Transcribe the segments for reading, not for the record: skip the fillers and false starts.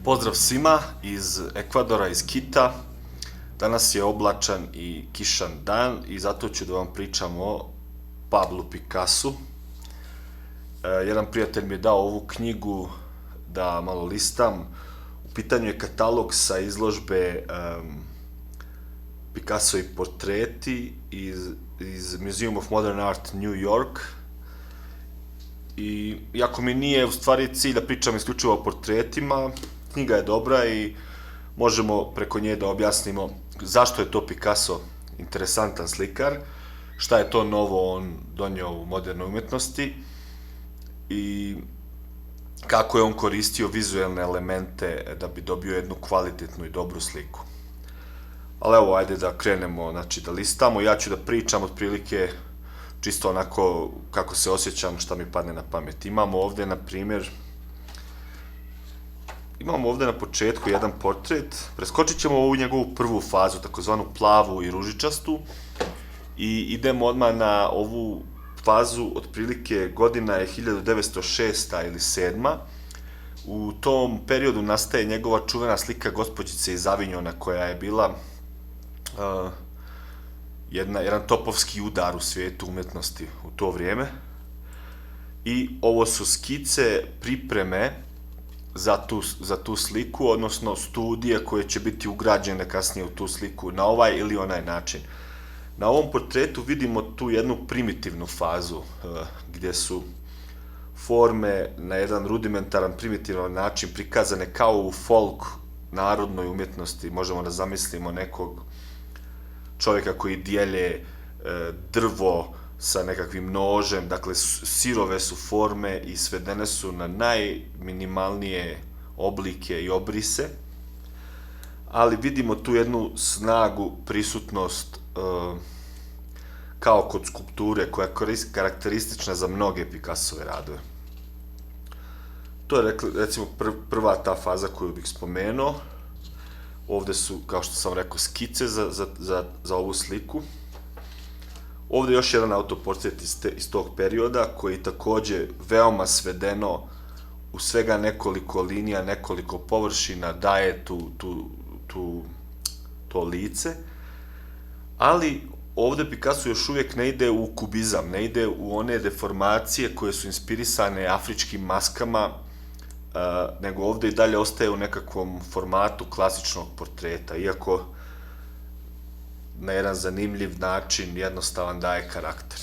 Pozdrav svima iz Ekvadora, iz Kita. Danas je oblačan i kišan dan i zato ću da vam pričam o Pablu Picassu. Jedan prijatelj mi je dao ovu knjigu da malo listam. U pitanju je katalog sa izložbe Picassovi portreti iz Museum of Modern Art New York. I iako mi nije u stvari cilj da pričam isključivo o portretima, knjiga je dobra i možemo preko nje da objasnimo zašto je to Picasso interesantan slikar, šta je to novo on donio u modernoj umetnosti i kako je on koristio vizuelne elemente da bi dobio jednu kvalitetnu i dobru sliku. Ali evo, ajde da krenemo, znači da listamo. Ja ću da pričam otprilike čisto onako kako se osjećam, šta mi padne na pamet. Imamo ovde na početku jedan portret, preskočit ćemo ovu njegovu prvu fazu, takozvanu plavu i ružičastu, i idemo odmah na ovu fazu, otprilike godina je 1906. ili 7. U tom periodu nastaje njegova čuvena slika Gospođice iz Avinjona, koja je bila jedan topovski udar u svijetu umetnosti u to vrijeme. I ovo su skice pripreme za tu sliku, odnosno studije koje će biti ugrađene kasnije u tu sliku na ovaj ili onaj način. Na ovom portretu vidimo tu jednu primitivnu fazu gdje su forme na jedan rudimentaran, primitivan način prikazane kao u folk narodnoj umjetnosti. Možemo da zamislimo nekog čovjeka koji dijelje drvo sa nekakvim nožem, dakle sirove su forme i svedene su na najminimalnije oblike i obrise, ali vidimo tu jednu snagu, prisutnost kao kod skulpture koja je karakteristična za mnoge Picassove radove. To je recimo prva ta faza koju bih spomenuo. Ovde su, kao što sam rekao, skice za ovu sliku. Ovde je još jedan autoportret iz tog perioda, koji takođe veoma svedeno u svega nekoliko linija, nekoliko površina daje to lice, ali ovde Picasso još uvijek ne ide u kubizam, ne ide u one deformacije koje su inspirisane afričkim maskama, nego ovde i dalje ostaje u nekakvom formatu klasičnog portreta, iako na jedan zanimljiv način, jednostavan, daje karakter.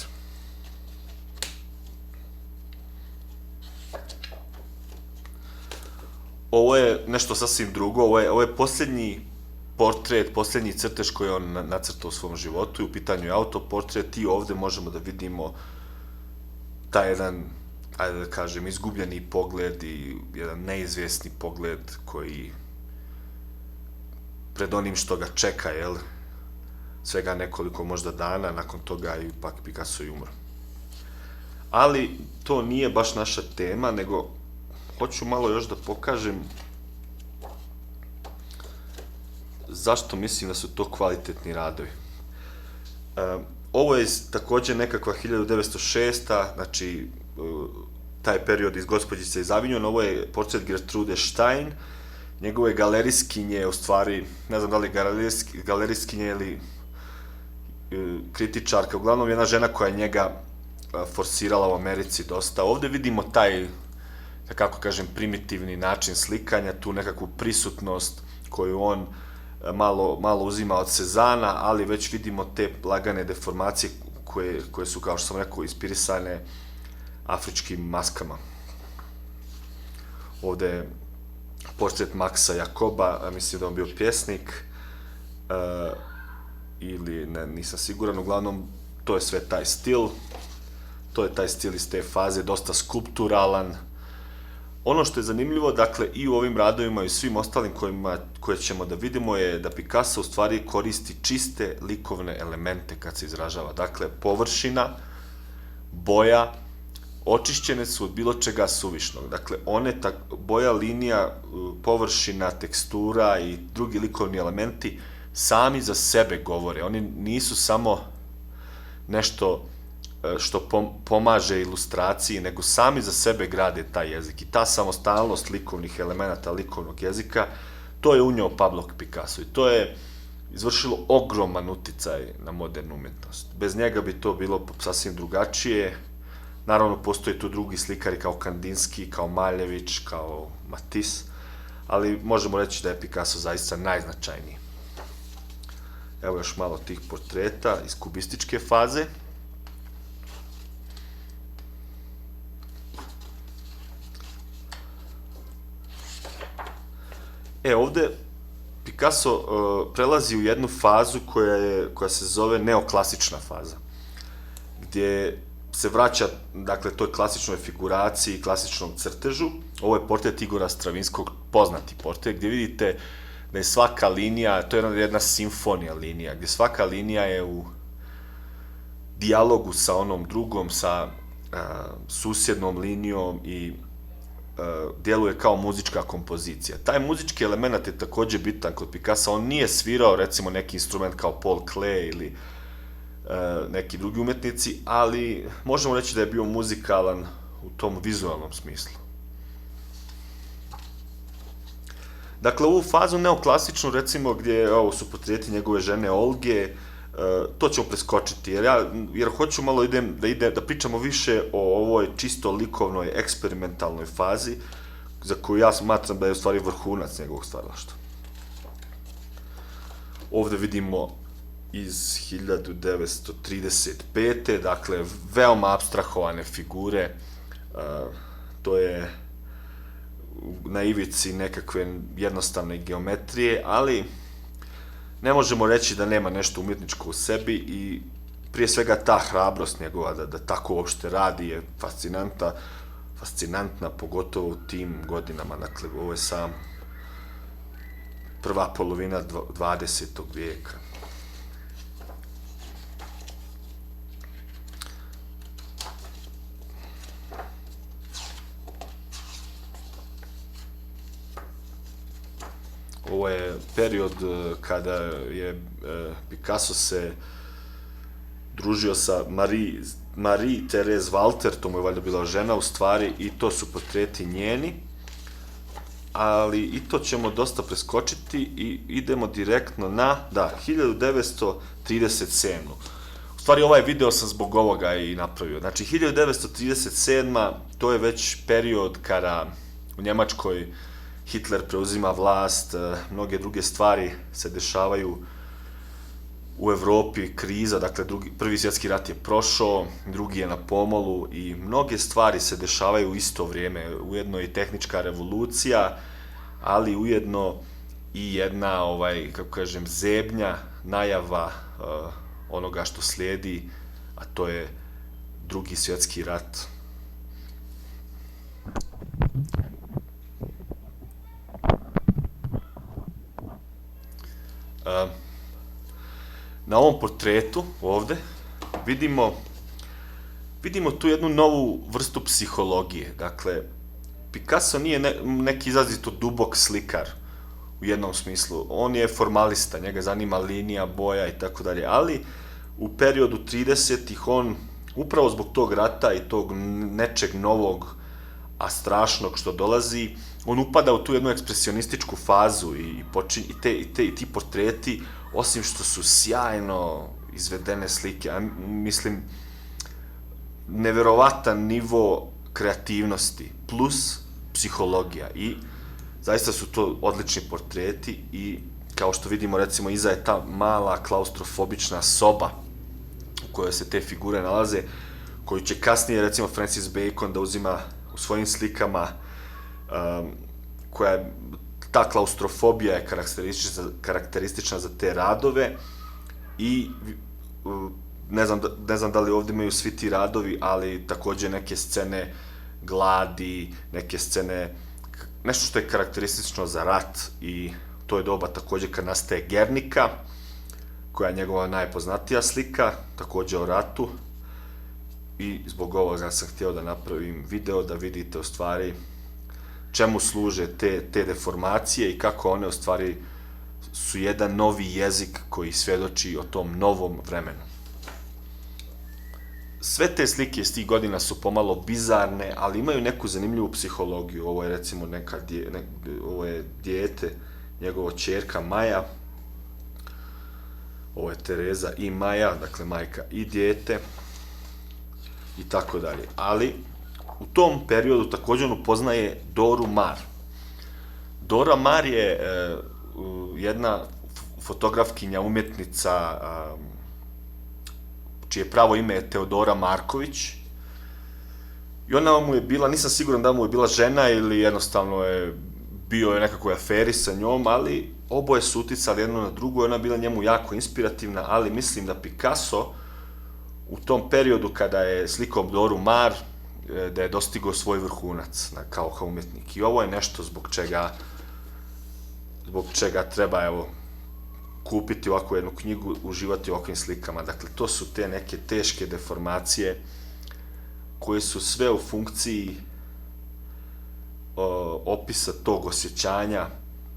Ovo je nešto sasvim drugo, ovo je posljednji portret, posljednji crtež koji je on nacrtao u svom životu i u pitanju je autoportret i ovde možemo da vidimo taj jedan, ajde da kažem, izgubljeni pogled i jedan neizvjesni pogled koji pred onim što ga čeka, jel? Svega nekoliko možda dana, nakon toga je ipak Picasso i umro. Ali to nije baš naša tema, nego hoću malo još da pokažem zašto mislim da su to kvalitetni radovi. Ovo je takođe nekakva 1906. Znači taj period iz Gospođice iz Avinjona. Ovo je portret Gertrude Stein, njegove galerijskinje, u stvari, ne znam da li galerijskinje ili kritičarka, uglavnom jedna žena koja je njega forsirala u Americi dosta. Ovde vidimo taj, da kako kažem, primitivni način slikanja, tu nekakvu prisutnost koju on malo uzima od Cezana, ali već vidimo te lagane deformacije koje su, kao što sam rekao, inspirisane afričkim maskama. Ovde je portret Maxa Jakoba, mislim da on bio pjesnik, ili ne, nisam siguran, uglavnom to je sve taj stil, to je taj stil iz te faze, dosta skulpturalan. Ono što je zanimljivo, dakle, i u ovim radovima i svim ostalim koje ćemo da vidimo je da Picasso u stvari koristi čiste likovne elemente kad se izražava. Dakle, površina, boja, očišćene su od bilo čega suvišnog. Dakle, boja, linija, površina, tekstura i drugi likovni elementi sami za sebe govore. Oni nisu samo nešto što pomaže ilustraciji, nego sami za sebe grade taj jezik. I ta samostalnost likovnih elemenata likovnog jezika, to je unio Pablo Picasso i to je izvršilo ogroman uticaj na modernu umetnost. Bez njega bi to bilo sasvim drugačije. Naravno, postoje tu drugi slikari kao Kandinski, kao Maljević, kao Matisse, ali možemo reći da je Picasso zaista najznačajniji. Evo još malo tih portreta iz kubističke faze. Ovde Picasso prelazi u jednu fazu koja se zove neoklasična faza, gdje se vraća, dakle, toj klasičnoj figuraciji, klasičnom crtežu. Ovo je portret Igora Stravinskog, poznati portret, gdje vidite da je svaka linija, to je jedna simfonija linija, gdje svaka linija je u dijalogu sa onom drugom, sa susjednom linijom i djeluje kao muzička kompozicija. Taj muzički element je također bitan kod Picassa. On nije svirao, recimo, neki instrument kao Paul Klee ili neki drugi umetnici, ali možemo reći da je bio muzikalan u tom vizualnom smislu. Dakle, ovu fazu neoklasičnu, recimo, gdje su portreti njegove žene Olge, to ćemo preskočiti, jer hoću malo da pričamo više o ovoj čisto likovnoj, eksperimentalnoj fazi, za koju ja smatram da je u stvari vrhunac njegovog stvaralaštva. Ovde vidimo iz 1935. Dakle, veoma apstrahovane figure, to je na ivici nekakve jednostavne geometrije, ali ne možemo reći da nema nešto umjetničko u sebi i prije svega ta hrabrost njegova da tako uopšte radi je fascinantna, pogotovo u tim godinama. Dakle, ovo je sam prva polovina 20. vijeka. Ovo je period kada je Picasso se družio sa Marie Therese Walter, to mu je valjda bila žena u stvari, i to su portreti njeni, ali i to ćemo dosta preskočiti i idemo direktno na, 1937. U stvari, ovaj video sam zbog ovoga i napravio. Znači, 1937. to je već period kada u Njemačkoj Hitler preuzima vlast, mnoge druge stvari se dešavaju u Evropi, kriza, dakle prvi svjetski rat je prošao, drugi je na pomolu i mnoge stvari se dešavaju u isto vrijeme, ujedno i tehnička revolucija, ali ujedno i jedna, zebnja, najava onoga što slijedi, a to je drugi svjetski rat. Na ovom portretu ovde vidimo tu jednu novu vrstu psihologije. Dakle, Picasso nije neki izrazito dubok slikar u jednom smislu. On je formalista, njega zanima linija, boja i tako dalje, ali u periodu 30-ih on, upravo zbog tog rata i tog nečeg novog, a strašnog što dolazi, on upada u tu jednu ekspresionističku fazu i ti portreti, osim što su sjajno izvedene slike, mislim, neverovatan nivo kreativnosti plus psihologija i zaista su to odlični portreti i kao što vidimo, recimo, iza je ta mala klaustrofobična soba u kojoj se te figure nalaze, koju će kasnije, recimo, Francis Bacon da uzima u svojim slikama, koja je, ta klaustrofobija je karakteristična za te radove i ne znam da li ovdje imaju svi ti radovi, ali također neke scene gladi, neke scene, nešto što je karakteristično za rat i to je doba također kad nastaje Guernica, koja je njegova najpoznatija slika, također o ratu i zbog ovoga sam htio da napravim video da vidite u stvari čemu služe te deformacije i kako one u stvari su jedan novi jezik koji svjedoči o tom novom vremenu. sve te slike iz tih godina su pomalo bizarne, ali imaju neku zanimljivu psihologiju. Ovo je recimo ovo je dijete, njegova ćerka Maja, ovo je Tereza i Maja, dakle majka i dijete, i tako dalje. Ali u tom periodu također on upoznaje Doru Maar. Dora Maar je jedna fotografkinja, umjetnica, čije pravo ime je Teodora Marković. I ona mu je bila, nisam siguran da mu je bila žena ili jednostavno je bio nekakvoj aferi sa njom, ali oboje su uticali jedno na drugo i ona je bila njemu jako inspirativna, ali mislim da Picasso u tom periodu kada je slikao Doru Maar, da je dostigao svoj vrhunac kao umjetnik. I ovo je nešto zbog čega treba, evo, kupiti ovakvu jednu knjigu, uživati u ovakvim slikama. Dakle, to su te neke teške deformacije koje su sve u funkciji opisa tog osjećanja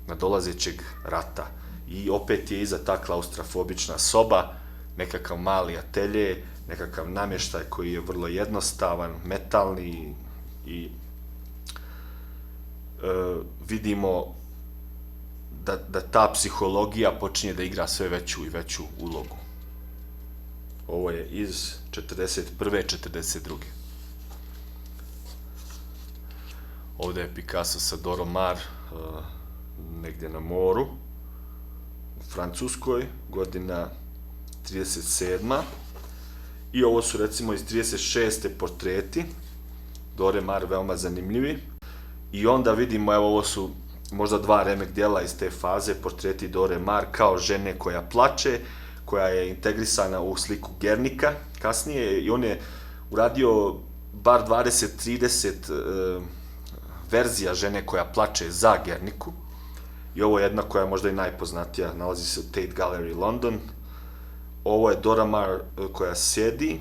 nadolazećeg rata. I opet je iza ta klaustrofobična soba, nekakav mali atelje, nekakav namještaj koji je vrlo jednostavan, metalni, i vidimo da ta psihologija počinje da igra sve veću i veću ulogu. Ovo je iz 41. 42. Ovde je Picasso sa Dorom Maar negdje na moru, u Francuskoj, godina 37. I ovo su recimo iz 36. portreti Dore Maar, veoma zanimljivi. I onda vidimo, evo, ovo su možda dva remek djela iz te faze, portreti Dore Maar kao žene koja plače, koja je integrisana u sliku Gernika kasnije, i on je uradio bar 20-30 verzija žene koja plače za Gerniku. I ovo je jedna koja je možda i najpoznatija, nalazi se u Tate Gallery London. Ovo je Dora Maar koja sjedi,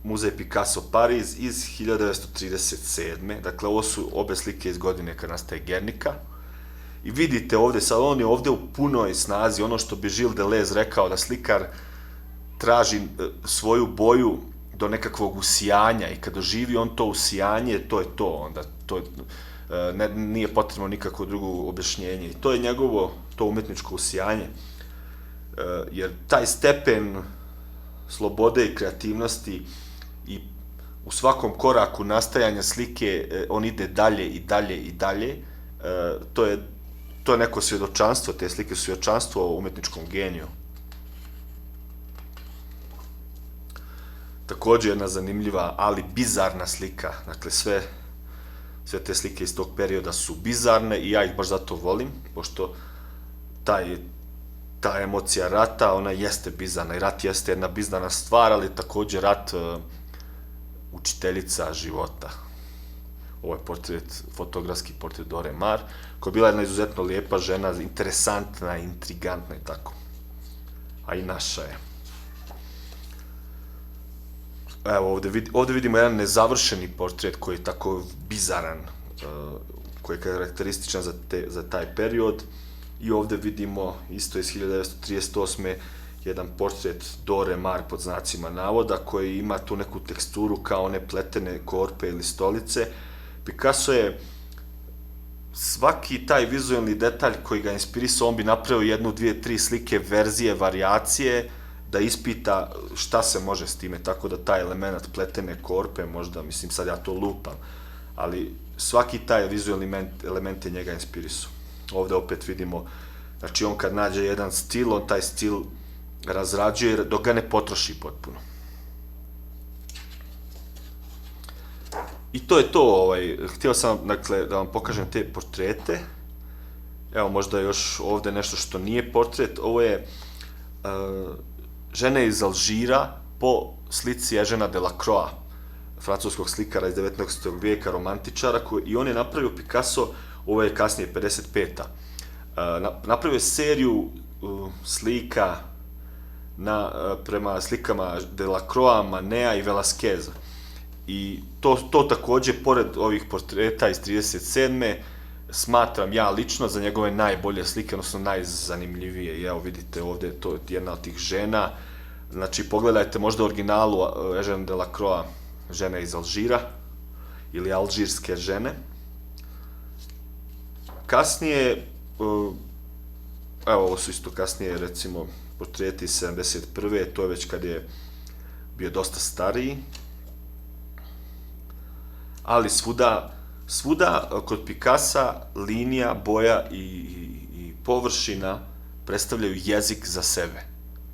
Muzej Picasso Pariz iz 1937. Dakle, ovo su obe slike iz godine kad nastaje Gernika. I vidite ovde, sad on je ovde u punoj snazi, ono što bi Gilles Deleuze rekao, da slikar traži svoju boju do nekakvog usijanja, i kad doživi on to usijanje, to je to, onda nije potrebno nikakvo drugo objašnjenje. I to je njegovo, to umjetničko usijanje, jer taj stepen slobode i kreativnosti i u svakom koraku nastajanja slike, on ide dalje i dalje i dalje. To je neko svjedočanstvo, te slike su svjedočanstvo o umjetničkom geniju. Također jedna zanimljiva, ali bizarna slika. Dakle, sve te slike iz tog perioda su bizarne i ja ih baš zato volim, pošto ta emocija rata, ona jeste bizarna, i rat jeste jedna bizarna stvar, ali također rat učiteljica života. Ovo je fotografski portret Dore Maar, koja je bila jedna izuzetno lijepa žena, interesantna, intrigantna i tako. A i naša je. Evo, ovde vidimo jedan nezavršeni portret koji je tako bizaran, koji je karakterističan za taj period. I ovde vidimo, isto iz 1938. jedan portret Dore Maar pod znacima navoda, koji ima tu neku teksturu kao one pletene korpe ili stolice. Picasso je svaki taj vizualni detalj koji ga inspirisao, on bi napravio jednu, dvije, tri slike, verzije, varijacije, da ispita šta se može s time, tako da taj element pletene korpe, možda, mislim, sad ja to lupam, ali svaki taj vizualni element je njega inspirisao. Ovde opet vidimo, znači on kad nađe jedan stil, on taj stil razrađuje dok ga ne potroši potpuno. I to je to, htio sam, dakle, da vam pokažem te portrete. Evo, možda još ovde nešto što nije portret, ovo je žena iz Alžira po slici Eugena Delacroix, francuskog slikara iz 19. vijeka, romantičara, i on je napravio Picasso, ovo je kasnije 55. Napravio je seriju slika prema slikama Delacroixa, Manea i Velasqueza. I to takođe, pored ovih portreta iz 37. smatram ja lično za njegove najbolje slike, odnosno najzanimljivije. I evo vidite ovde, to je jedna od tih žena, Znači, pogledajte možda originalu Eugène Delacroix, žene iz Alžira, ili alžirske žene. Kasnije, evo ovo su isto kasnije, recimo, portreti 71. To je već kad je bio dosta stariji. Ali svuda kod Picassa linija, boja i površina predstavljaju jezik za sebe.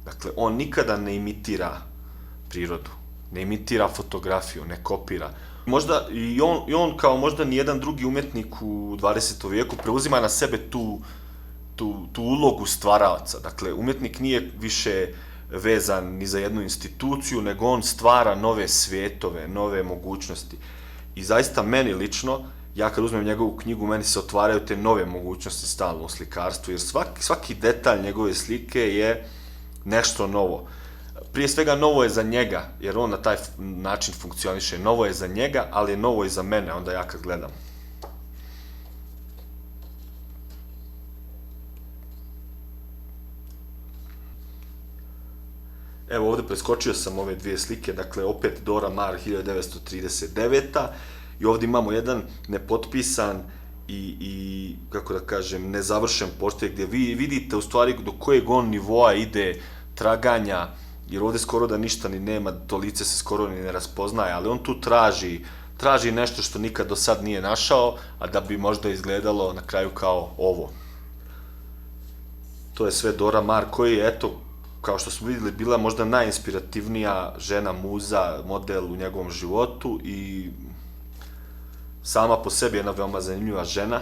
Dakle, on nikada ne imitira prirodu, ne imitira fotografiju, ne kopira. Možda i on kao možda nijedan drugi umetnik u 20. vijeku preuzima na sebe tu ulogu stvaraoca. Dakle, umetnik nije više vezan ni za jednu instituciju, nego on stvara nove svijetove, nove mogućnosti. I zaista meni lično, ja kad uzmem njegovu knjigu, meni se otvaraju te nove mogućnosti stalno u slikarstvu, jer svaki detalj njegove slike je nešto novo. Prije svega novo je za njega, jer on na taj način funkcioniše. Novo je za njega, ali je novo i za mene, onda ja kad gledam. Evo ovde preskočio sam ove dvije slike, dakle opet Dora Maar 1939. I ovde imamo jedan nepotpisan i kako da kažem, nezavršen portret gdje vi vidite u stvari do kojeg on nivoa ide traganja, jer ovde skoro da ništa ni nema, to lice se skoro ni ne raspoznaje, ali on tu traži nešto što nikad do sad nije našao, a da bi možda izgledalo na kraju kao ovo. To je sve Dora Maar, koji je, eto, kao što smo vidjeli, bila možda najinspirativnija žena, muza, model u njegovom životu i sama po sebi jedna veoma zanimljiva žena.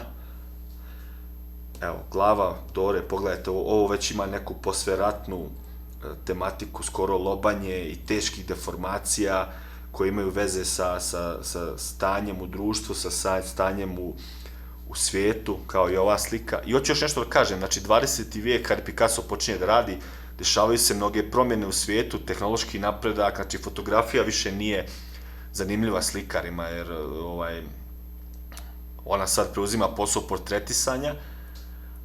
Evo, glava Dore, pogledajte, ovo već ima neku posveratnu tematiku, skoro lobanje i teških deformacija koje imaju veze sa stanjem u društvu, sa stanjem u svijetu, kao i ova slika. I hoću još nešto da kažem, znači 20. vijek, kad Picasso počinje da radi, dešavaju se mnoge promjene u svijetu, tehnološki napredak, znači fotografija više nije zanimljiva slikarima, jer ona sad preuzima posao portretisanja,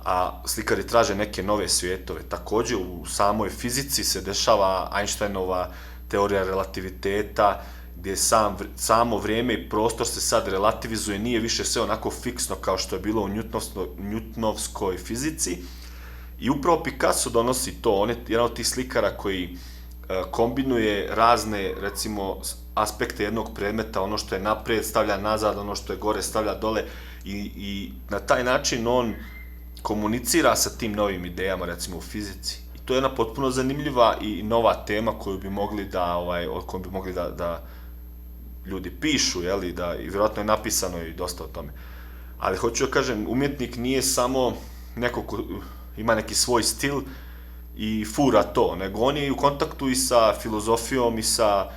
a slikari traže neke nove svijetove. Takođe, u samoj fizici se dešava Einsteinova teorija relativiteta, gdje samo vrijeme i prostor se sad relativizuje, nije više sve onako fiksno kao što je bilo u Newtonovskoj fizici. I upravo Picasso donosi to, on je jedan od tih slikara koji kombinuje razne, recimo, aspekte jednog predmeta, ono što je napred stavlja nazad, ono što je gore stavlja dole i na taj način on komunicira sa tim novim idejama, recimo u fizici. I to je jedna potpuno zanimljiva i nova tema koju bi mogli o kojoj bi mogli da ljudi pišu, i vjerojatno je napisano i dosta o tome. Ali hoću da kažem, umjetnik nije samo neko ko ima neki svoj stil i fura to, nego on je i u kontaktu i sa filozofijom i sa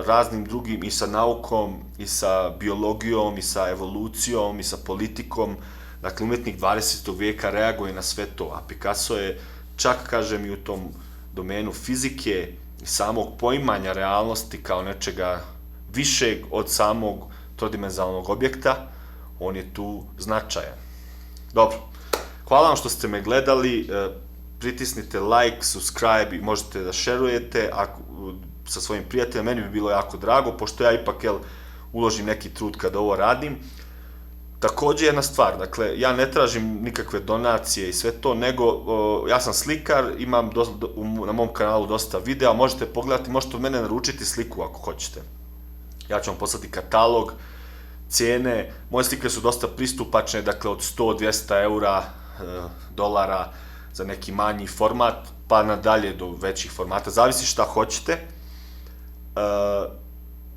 raznim drugim, i sa naukom, i sa biologijom, i sa evolucijom, i sa politikom. Dakle, umjetnik 20. vijeka reaguje na sve to, a Picasso je čak, kažem, i u tom domenu fizike i samog poimanja realnosti kao nečega višeg od samog trodimenzionalnog objekta, on je tu značajan. Dobro, hvala vam što ste me gledali, pritisnite like, subscribe i možete da šerujete sa svojim prijateljima, meni bi bilo jako drago, pošto ja ipak uložim neki trud kada ovo radim. Takođe jedna stvar, dakle, ja ne tražim nikakve donacije i sve to, nego ja sam slikar, imam na mom kanalu dosta videa, možete pogledati, možete od mene naručiti sliku ako hoćete. Ja ću vam poslati katalog, cijene, moje slike su dosta pristupačne, dakle od 100-200 eura, dolara za neki manji format, pa nadalje do većih formata, zavisi šta hoćete.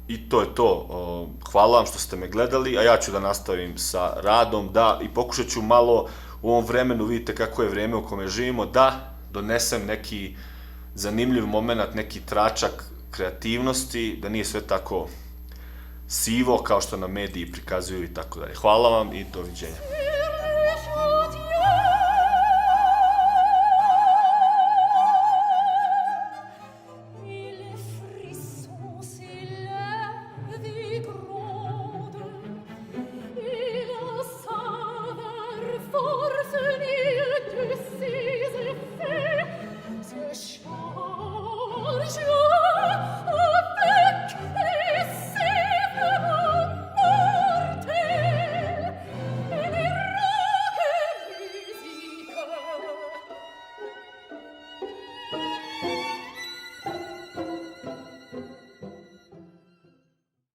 I to je to. Hvala vam što ste me gledali, a ja ću da nastavim sa radom, i pokušat ću malo u ovom vremenu, vidite kako je vreme u kome živimo, da donesem neki zanimljiv moment, neki tračak kreativnosti, da nije sve tako sivo kao što nam mediji prikazuju i tako dalje. Hvala vam i doviđenja.